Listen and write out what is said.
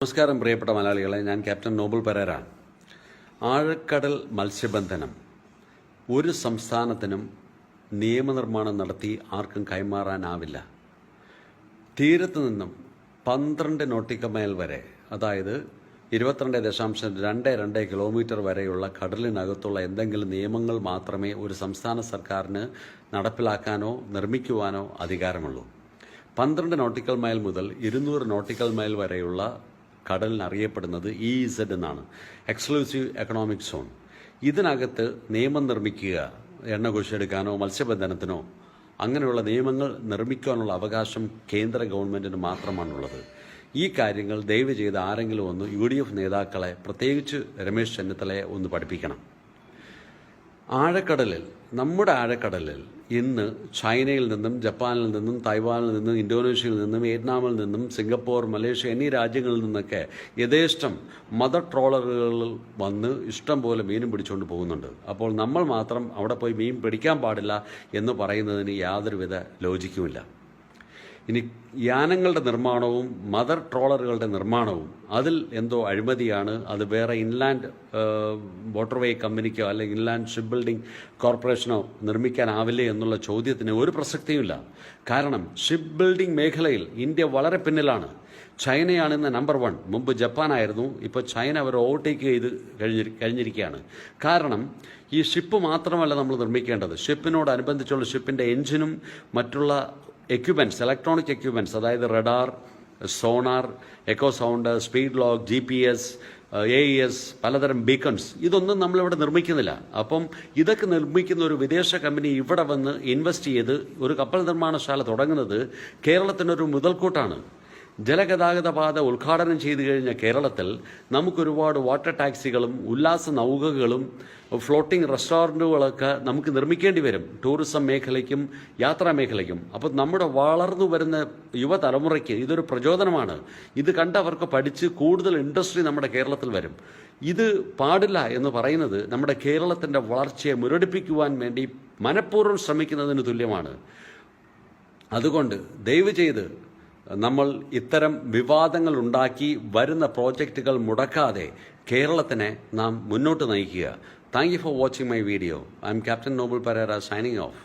നമസ്കാരം പ്രിയപ്പെട്ട മലയാളികളെ, ഞാൻ ക്യാപ്റ്റൻ നോബൽ പെരേര. ആഴക്കടൽ മത്സ്യബന്ധനം ഒരു സംസ്ഥാനത്തിനും നിയമനിർമ്മാണം നടത്തി ആർക്കും കൈമാറാനാവില്ല. തീരത്ത് നിന്നും 12 നോട്ടിക്കൽ മൈൽ വരെ, അതായത് 22.22 കിലോമീറ്റർ വരെയുള്ള കടലിനകത്തുള്ള എന്തെങ്കിലും നിയമങ്ങൾ മാത്രമേ ഒരു സംസ്ഥാന സർക്കാരിന് നടപ്പിലാക്കാനോ നിർമ്മിക്കുവാനോ അധികാരമുള്ളൂ. 12 നോട്ടിക്കൽ മൈൽ മുതൽ 200 നോട്ടിക്കൽ മൈൽ വരെയുള്ള കടലിനറിയപ്പെടുന്നത് EEZ എന്നാണ്, എക്സ്ക്ലൂസീവ് എക്കണോമിക് സോൺ. ഇതിനകത്ത് നിയമം നിർമ്മിക്കുക, എണ്ണ കുഴിച്ചെടുക്കാനോ മത്സ്യബന്ധനത്തിനോ അങ്ങനെയുള്ള നിയമങ്ങൾ നിർമ്മിക്കാനുള്ള അവകാശം കേന്ദ്ര ഗവൺമെൻറ്റിന് മാത്രമാണുള്ളത്. ഈ കാര്യങ്ങൾ ദയവ് ചെയ്ത് ആരെങ്കിലും ഒന്ന് UDF നേതാക്കളെ, പ്രത്യേകിച്ച് രമേശ് ചെന്നിത്തലയെ ഒന്ന് പഠിപ്പിക്കണം. നമ്മുടെ ആഴക്കടലിൽ ഇന്ന് ചൈനയിൽ നിന്നും, ജപ്പാനിൽ നിന്നും, തായ്വാനിൽ നിന്നും, ഇന്തോനേഷ്യയിൽ നിന്നും, വിയറ്റ്നാമിൽ നിന്നും, സിംഗപ്പൂർ, മലേഷ്യ എന്നീ രാജ്യങ്ങളിൽ നിന്നൊക്കെ യഥേഷ്ടം മദർ ട്രോളറുകൾ വന്ന് ഇഷ്ടം പോലെ മീനും പിടിച്ചുകൊണ്ട് പോകുന്നുണ്ട്. അപ്പോൾ നമ്മൾ മാത്രം അവിടെ പോയി മീൻ പിടിക്കാൻ പാടില്ല എന്ന് പറയുന്നതിന് യാതൊരുവിധ ലോജിക്കുമില്ല. ഇനി യാനങ്ങളുടെ നിർമ്മാണവും മദർ ട്രോളറുകളുടെ നിർമ്മാണവും അതിൽ എന്തോ അഴിമതിയാണ്, അത് വേറെ ഇൻലാൻഡ് വാട്ടർവേ കമ്പനിക്കോ അല്ലെങ്കിൽ ഇൻലാൻഡ് ഷിപ്പ് ബിൽഡിംഗ് കോർപ്പറേഷനോ നിർമ്മിക്കാനാവില്ലേ എന്നുള്ള ചോദ്യത്തിന് ഒരു പ്രസക്തിയുമില്ല. കാരണം ഷിപ്പ് ബിൽഡിംഗ് മേഖലയിൽ ഇന്ത്യ വളരെ പിന്നിലാണ്. ചൈനയാണ് ഇന്ന് നമ്പർ 1. മുമ്പ് ജപ്പാനായിരുന്നു, ഇപ്പോൾ ചൈന അവർ ഓവർടേക്ക് ചെയ്ത് കഴിഞ്ഞിരിക്കുകയാണ്. കാരണം ഈ ഷിപ്പ് മാത്രമല്ല നമ്മൾ നിർമ്മിക്കേണ്ടത്, ഷിപ്പിനോടനുബന്ധിച്ചുള്ള ഷിപ്പിൻ്റെ എഞ്ചിനും മറ്റുള്ള എക്യുപ്മെൻറ്റ്സ്, ഇലക്ട്രോണിക് എക്യുപ്മെൻറ്റ്സ്, അതായത് radar, sonar, echo sound, speed log, GPS, AES, പലതരം ബീക്കൺസ്, ഇതൊന്നും നമ്മളിവിടെ നിർമ്മിക്കുന്നില്ല. അപ്പം ഇതൊക്കെ നിർമ്മിക്കുന്ന ഒരു വിദേശ കമ്പനി ഇവിടെ വന്ന് ഇൻവെസ്റ്റ് ചെയ്ത് ഒരു കപ്പൽ നിർമ്മാണശാല തുടങ്ങുന്നത് കേരളത്തിനൊരു മുതൽക്കൂട്ടാണ്. ജലഗതാഗത പാത ഉദ്ഘാടനം ചെയ്തു കഴിഞ്ഞ കേരളത്തിൽ നമുക്കൊരുപാട് വാട്ടർ ടാക്സികളും ഉല്ലാസ നൗകകളും ഫ്ലോട്ടിംഗ് റെസ്റ്റോറൻറ്റുകളൊക്കെ നമുക്ക് നിർമ്മിക്കേണ്ടി വരും, ടൂറിസം മേഖലയ്ക്കും യാത്രാ മേഖലയ്ക്കും. അപ്പോൾ നമ്മുടെ വളർന്നു വരുന്ന യുവതലമുറയ്ക്ക് ഇതൊരു പ്രചോദനമാണ്. ഇത് കണ്ടവർക്ക് പഠിച്ച് കൂടുതൽ ഇൻഡസ്ട്രി നമ്മുടെ കേരളത്തിൽ വരും. ഇത് പാടില്ല എന്ന് പറയുന്നത് നമ്മുടെ കേരളത്തിൻ്റെ വളർച്ചയെ മുരടിപ്പിക്കുവാൻ വേണ്ടി മനഃപൂർവ്വം ശ്രമിക്കുന്നതിന് തുല്യമാണ്. അതുകൊണ്ട് ദയവ് ചെയ്ത് നമ്മൾ ഇത്തരം വിവാദങ്ങൾ ഉണ്ടാക്കി വരുന്ന പ്രോജക്റ്റുകൾ മുടക്കാതെ കേരളത്തിനെ നാം മുന്നോട്ട് നയിക്കുക. Thank you for watching my video. I am Captain Nobel Pereira, signing of.